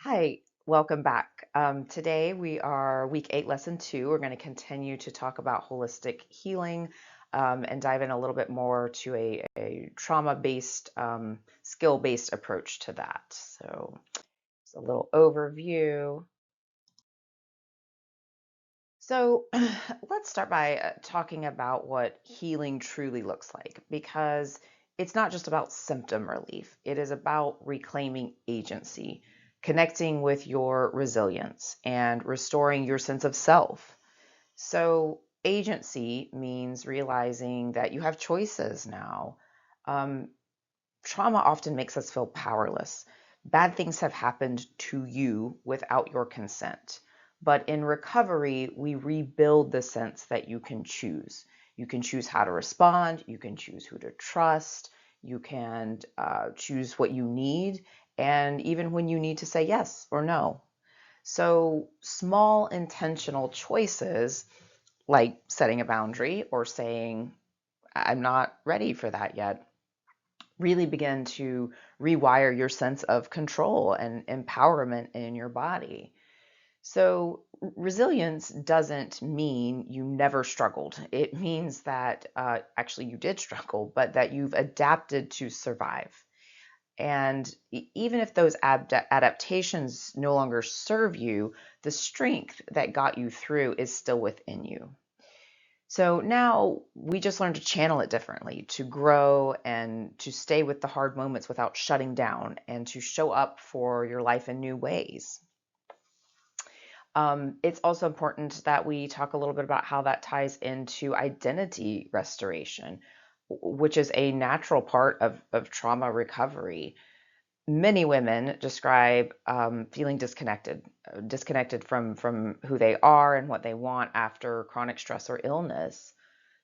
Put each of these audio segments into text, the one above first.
Hi, welcome back. Today we are week 8, lesson 2. We're going to continue to talk about holistic healing and dive in a little bit more to a trauma-based, skill-based approach to that. So, just a little overview. So, let's start by talking about what healing truly looks like, because it's not just about symptom relief, it is about reclaiming agency, connecting with your resilience, and restoring your sense of self. So, agency means realizing that you have choices now. Um, Trauma often makes us feel powerless. Bad things have happened to you without your consent. But in recovery, we rebuild the sense that you can choose. You can choose how to respond, you can choose who to trust, you can choose what you need, and even when you need to say yes or no. So, small intentional choices like setting a boundary or saying, I'm not ready for that yet, really begin to rewire your sense of control and empowerment in your body. So, resilience doesn't mean you never struggled. It means that actually you did struggle, but that you've adapted to survive. And even if those adaptations no longer serve you, the strength that got you through is still within you. So now we just learn to channel it differently, to grow and to stay with the hard moments without shutting down and to show up for your life in new ways. It's also important that we talk a little bit about how that ties into identity restoration, which is a natural part of trauma recovery. Many women describe feeling disconnected from who they are and what they want after chronic stress or illness.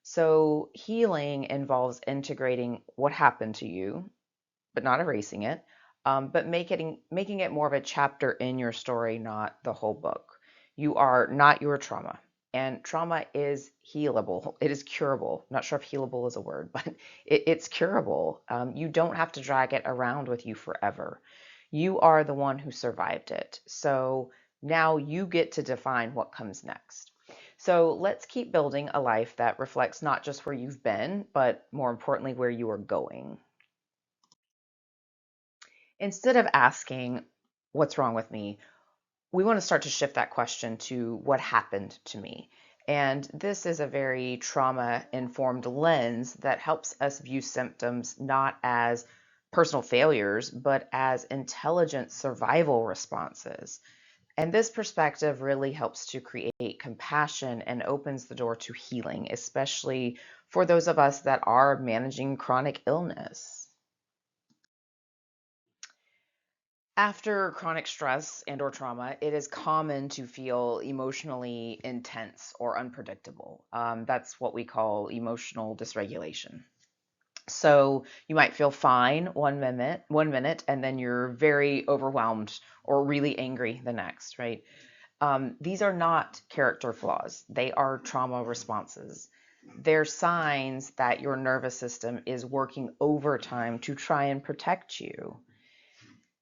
So healing involves integrating what happened to you, but not erasing it, but making it more of a chapter in your story, not the whole book. You are not your trauma, and trauma is healable. It is curable. Not sure if healable is a word, but it's curable. You don't have to drag it around with you forever. You are the one who survived it. So now you get to define what comes next. So let's keep building a life that reflects not just where you've been, but more importantly, where you are going. Instead of asking, what's wrong with me? We want to start to shift that question to what happened to me. And this is a very trauma informed lens that helps us view symptoms not as personal failures, but as intelligent survival responses. And this perspective really helps to create compassion and opens the door to healing, especially for those of us that are managing chronic illness. After chronic stress and or trauma, it is common to feel emotionally intense or unpredictable. That's what we call emotional dysregulation. So you might feel fine one minute, and then you're very overwhelmed or really angry the next, right? These are not character flaws. They are trauma responses. They're signs that your nervous system is working overtime to try and protect you.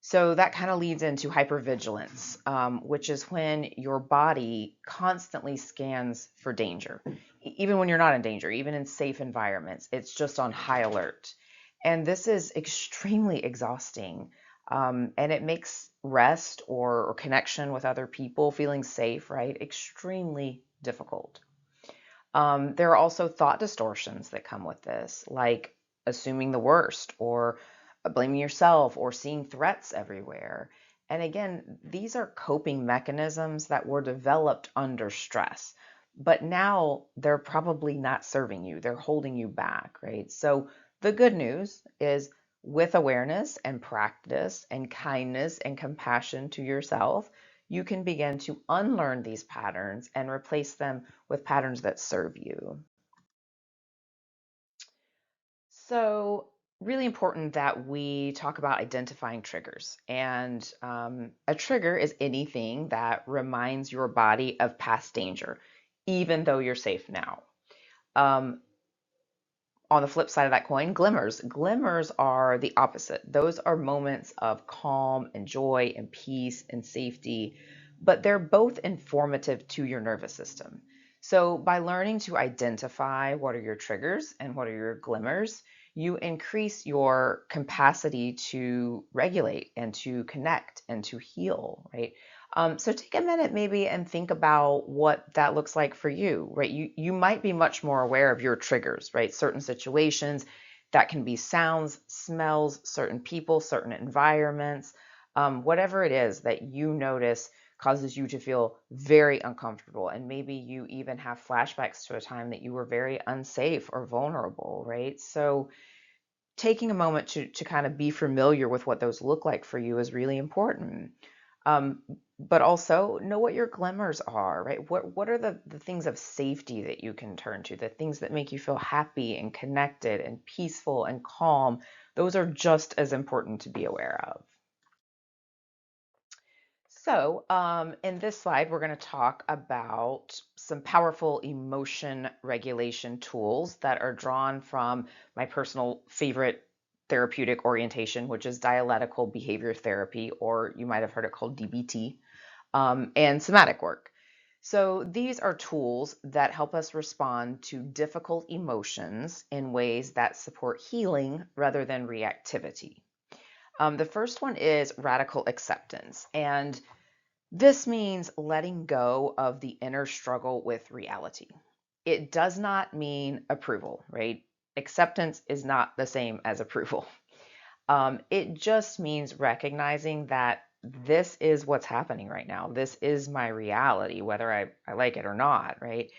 So that kind of leads into hypervigilance, which is when your body constantly scans for danger, even when you're not in danger, even in safe environments. It's just on high alert. And this is extremely exhausting. And it makes rest or connection with other people, feeling safe, right, extremely difficult. There are also thought distortions that come with this, like assuming the worst or blaming yourself or seeing threats everywhere. And again, these are coping mechanisms that were developed under stress, but now they're probably not serving you. They're holding you back, right? So the good news is with awareness and practice and kindness and compassion to yourself, you can begin to unlearn these patterns and replace them with patterns that serve you. So, really important that we talk about identifying triggers. And a trigger is anything that reminds your body of past danger, even though you're safe now. Um, On the flip side of that coin, glimmers. Glimmers are the opposite. Those are moments of calm and joy and peace and safety, but they're both informative to your nervous system. So, by learning to identify what are your triggers and what are your glimmers, you increase your capacity to regulate and to connect and to heal, right? So take a minute maybe and think about what that looks like for you, right? You might be much more aware of your triggers, right? Certain situations that can be sounds, smells, certain people, certain environments, whatever it is that you notice causes you to feel very uncomfortable. And maybe you even have flashbacks to a time that you were very unsafe or vulnerable, right? So taking a moment to kind of be familiar with what those look like for you is really important. Um, but also know what your glimmers are, right? What are the things of safety that you can turn to, the things that make you feel happy and connected and peaceful and calm? Those are just as important to be aware of. So, in this slide, we're going to talk about some powerful emotion regulation tools that are drawn from my personal favorite therapeutic orientation, which is dialectical behavior therapy, or you might have heard it called DBT, and somatic work. So, these are tools that help us respond to difficult emotions in ways that support healing rather than reactivity. The first one is radical acceptance. And this means letting go of the inner struggle with reality. It does not mean approval, right? Acceptance is not the same as approval. It just means recognizing that this is what's happening right now. This is my reality, whether I like it or not, right?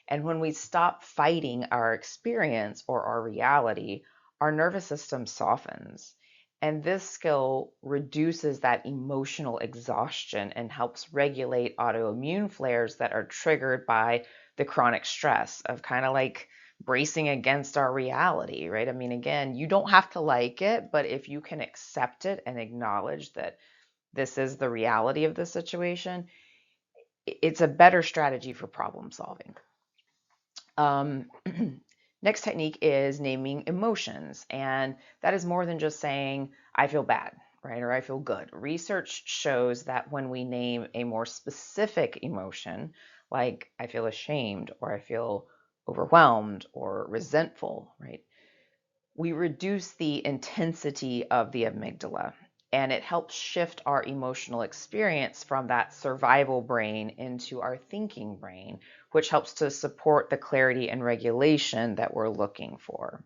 And when we stop fighting our experience or our reality, our nervous system softens. And this skill reduces that emotional exhaustion and helps regulate autoimmune flares that are triggered by the chronic stress of kind of like bracing against our reality, right? I mean, again, you don't have to like it, but if you can accept it and acknowledge that this is the reality of the situation, it's a better strategy for problem solving. Um, Next technique is naming emotions, and that is more than just saying, I feel bad, right? Or I feel good. Research shows that when we name a more specific emotion, like I feel ashamed, or I feel overwhelmed, or resentful, right? We reduce the intensity of the amygdala, and it helps shift our emotional experience from that survival brain into our thinking brain, which helps to support the clarity and regulation that we're looking for.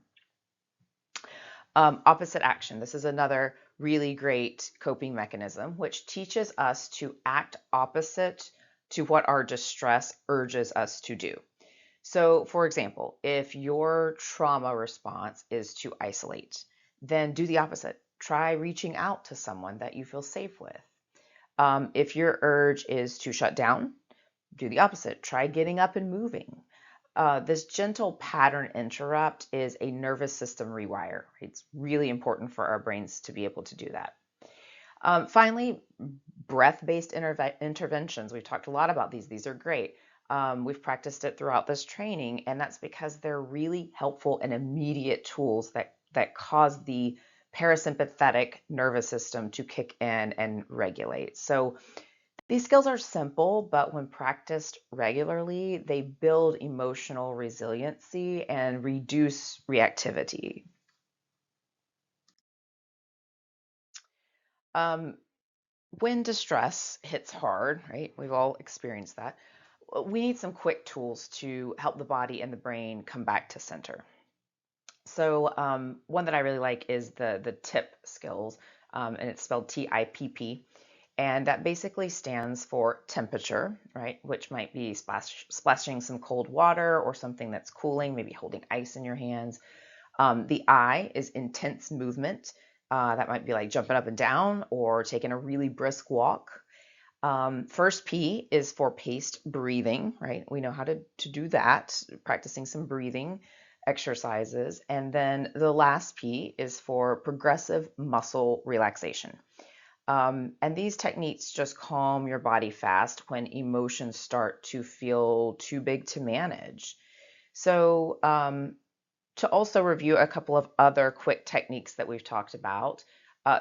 Opposite action. This is another really great coping mechanism, which teaches us to act opposite to what our distress urges us to do. So, for example, if your trauma response is to isolate, then do the opposite. Try reaching out to someone that you feel safe with. If your urge is to shut down, do the opposite. Try getting up and moving. This gentle pattern interrupt is a nervous system rewire. It's really important for our brains to be able to do that. Finally, breath-based interventions. We've talked a lot about these. These are great. We've practiced it throughout this training, and that's because they're really helpful and immediate tools that cause the parasympathetic nervous system to kick in and regulate. So these skills are simple, but when practiced regularly, they build emotional resiliency and reduce reactivity. Um, when distress hits hard, right? We've all experienced that. We need some quick tools to help the body and the brain come back to center. So one that I really like is the TIP skills, and it's spelled TIPP. And that basically stands for temperature, right? Which might be splashing some cold water or something that's cooling, maybe holding ice in your hands. The I is intense movement. That might be like jumping up and down or taking a really brisk walk. First P is for paced breathing, right? We know how to do that, practicing some breathing exercises. And then the last P is for progressive muscle relaxation. And these techniques just calm your body fast when emotions start to feel too big to manage. So To also review a couple of other quick techniques that we've talked about,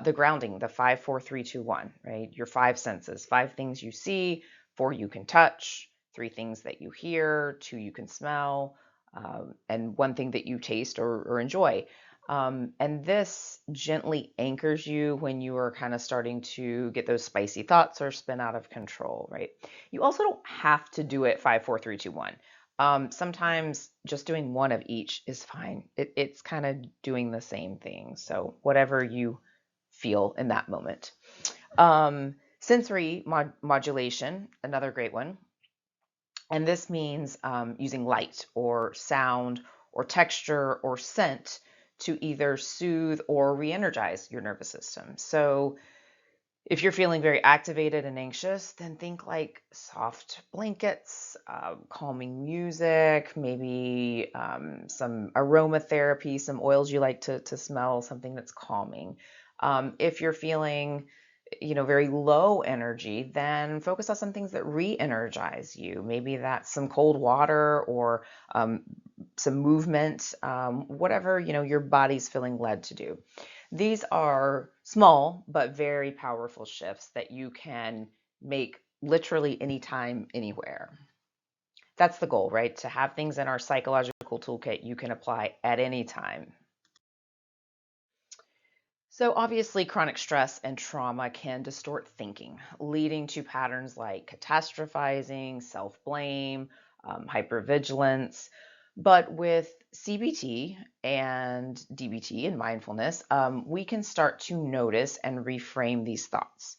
the grounding, the 5, 4, 3, 2, 1, right? Your five senses, five things you see, four you can touch, three things that you hear, two you can smell, and one thing that you taste or enjoy. And this gently anchors you when you are kind of starting to get those spicy thoughts or spin out of control, right? You also don't have to do it 5, 4, 3, 2, 1. Sometimes just doing one of each is fine. It's kind of doing the same thing. So whatever you feel in that moment. Sensory modulation, another great one. And this means using light or sound or texture or scent to either soothe or re-energize your nervous system. So if you're feeling very activated and anxious, then think like soft blankets, calming music, maybe some aromatherapy, some oils you like to smell, something that's calming. If you're feeling, very low energy, then focus on some things that re-energize you. Maybe that's some cold water or some movement, whatever, your body's feeling led to do. These are small but very powerful shifts that you can make literally anytime, anywhere. That's the goal, right? To have things in our psychological toolkit you can apply at any time. So, obviously, chronic stress and trauma can distort thinking, leading to patterns like catastrophizing, self blame, hypervigilance. But with CBT and DBT and mindfulness, we can start to notice and reframe these thoughts.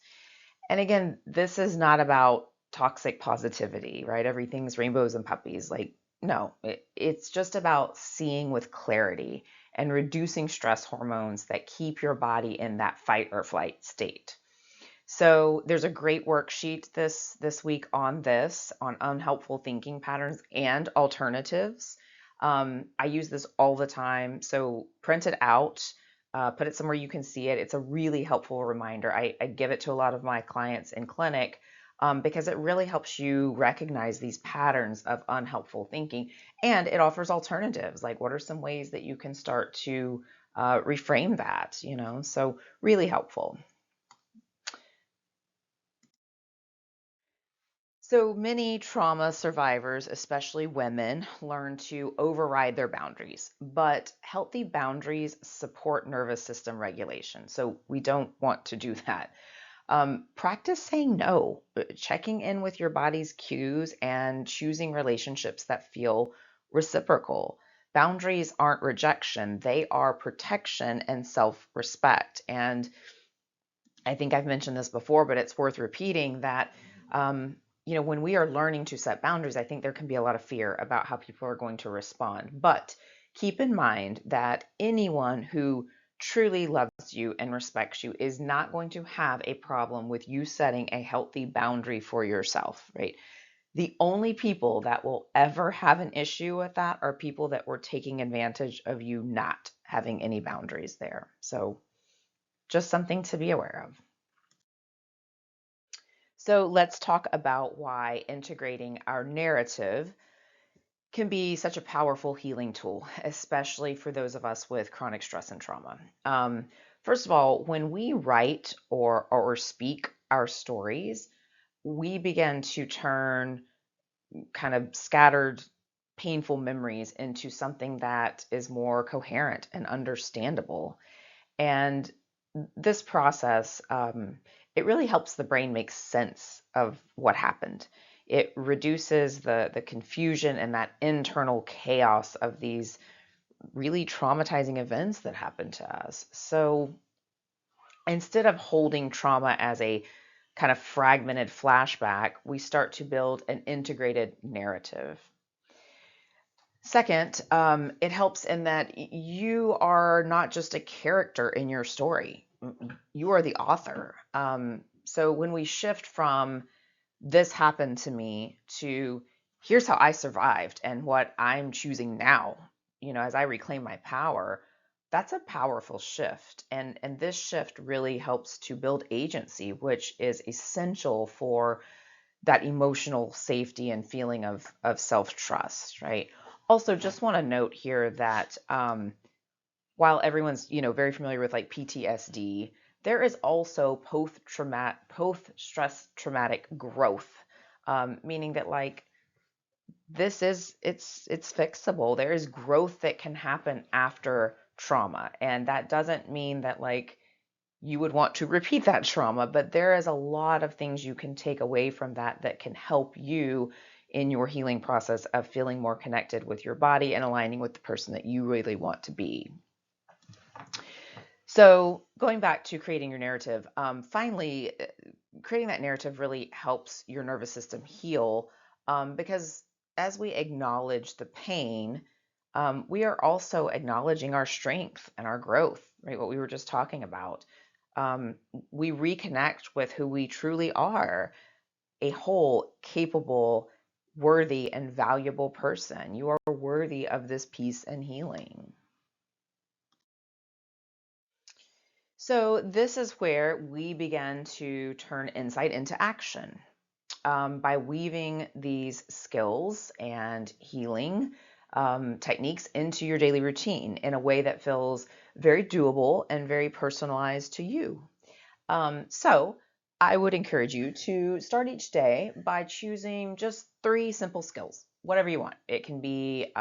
And again, this is not about toxic positivity, right? Everything's rainbows and puppies. Like, no, it's just about seeing with clarity and reducing stress hormones that keep your body in that fight or flight state. So there's a great worksheet this week on this, on unhelpful thinking patterns and alternatives. I use this all the time, so print it out, put it somewhere you can see it. It's a really helpful reminder. I give it to a lot of my clients in clinic because it really helps you recognize these patterns of unhelpful thinking, and it offers alternatives. Like, what are some ways that you can start to reframe that? So really helpful. So many trauma survivors, especially women, learn to override their boundaries, but healthy boundaries support nervous system regulation. So we don't want to do that. Practice saying no, checking in with your body's cues, and choosing relationships that feel reciprocal. Boundaries aren't rejection, they are protection and self respect. And I think I've mentioned this before, but it's worth repeating that, when we are learning to set boundaries, I think there can be a lot of fear about how people are going to respond. But keep in mind that anyone who truly loves you and respects you is not going to have a problem with you setting a healthy boundary for yourself, right? The only people that will ever have an issue with that are people that were taking advantage of you not having any boundaries there. So just something to be aware of. So let's talk about why integrating our narrative can be such a powerful healing tool, especially for those of us with chronic stress and trauma. First of all, when we write or speak our stories, we begin to turn kind of scattered, painful memories into something that is more coherent and understandable. And this process, it really helps the brain make sense of what happened. It reduces the confusion and that internal chaos of these really traumatizing events that happened to us. So instead of holding trauma as a kind of fragmented flashback, we start to build an integrated narrative. Second, it helps in that you are not just a character in your story. You are the author. So when we shift from this happened to me to here's how I survived and what I'm choosing now, as I reclaim my power, that's a powerful shift. And this shift really helps to build agency, which is essential for that emotional safety and feeling of self-trust, right? Also, just want to note here that while everyone's, very familiar with like PTSD, there is also post-stress traumatic growth, meaning that like it's fixable. There is growth that can happen after trauma, and that doesn't mean that like you would want to repeat that trauma, but there is a lot of things you can take away from that that can help you in your healing process of feeling more connected with your body and aligning with the person that you really want to be. So going back to creating your narrative, finally, creating that narrative really helps your nervous system heal, because as we acknowledge the pain, we are also acknowledging our strength and our growth, right? What we were just talking about. Um, we reconnect with who we truly are, a whole, capable, worthy, and valuable person. You are worthy of this peace and healing. So this is where we begin to turn insight into action, by weaving these skills and healing techniques into your daily routine in a way that feels very doable and very personalized to you. So I would encourage you to start each day by choosing just 3 simple skills, whatever you want. It can be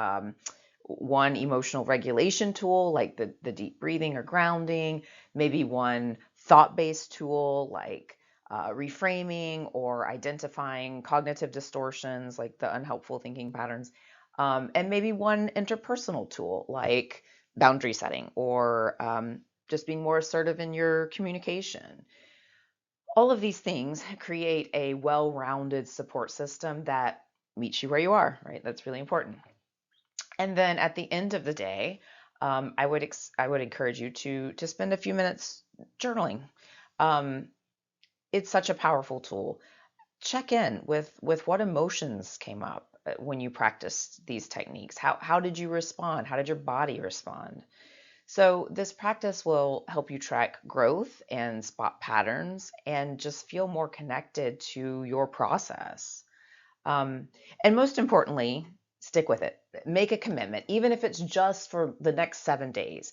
one emotional regulation tool like the deep breathing or grounding, maybe one thought-based tool like reframing or identifying cognitive distortions like the unhelpful thinking patterns, and maybe one interpersonal tool like boundary setting or just being more assertive in your communication. All of these things create a well-rounded support system that meets you where you are, right? That's really important. And then at the end of the day, I would encourage you to spend a few minutes journaling. Um, it's such a powerful tool. Check in with what emotions came up when you practiced these techniques. How did you respond? How did your body respond? So this practice will help you track growth and spot patterns and just feel more connected to your process. Um, and most importantly, stick with it. Make a commitment, even if it's just for the next 7 days.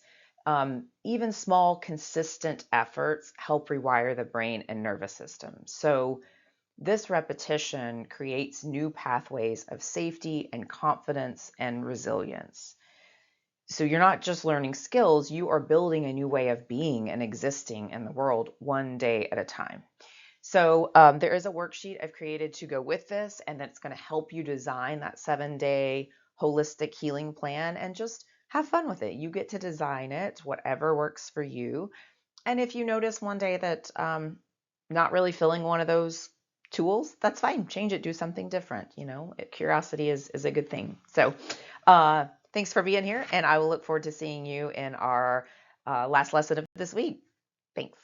Even small, consistent efforts help rewire the brain and nervous system. So this repetition creates new pathways of safety and confidence and resilience. So you're not just learning skills, you are building a new way of being and existing in the world one day at a time. So there is a worksheet I've created to go with this, and that's going to help you design that 7-day holistic healing plan and just have fun with it. You get to design it, whatever works for you. And if you notice one day that not really filling one of those tools, that's fine. Change it, do something different. Curiosity is a good thing. So thanks for being here, and I will look forward to seeing you in our last lesson of this week. Thanks.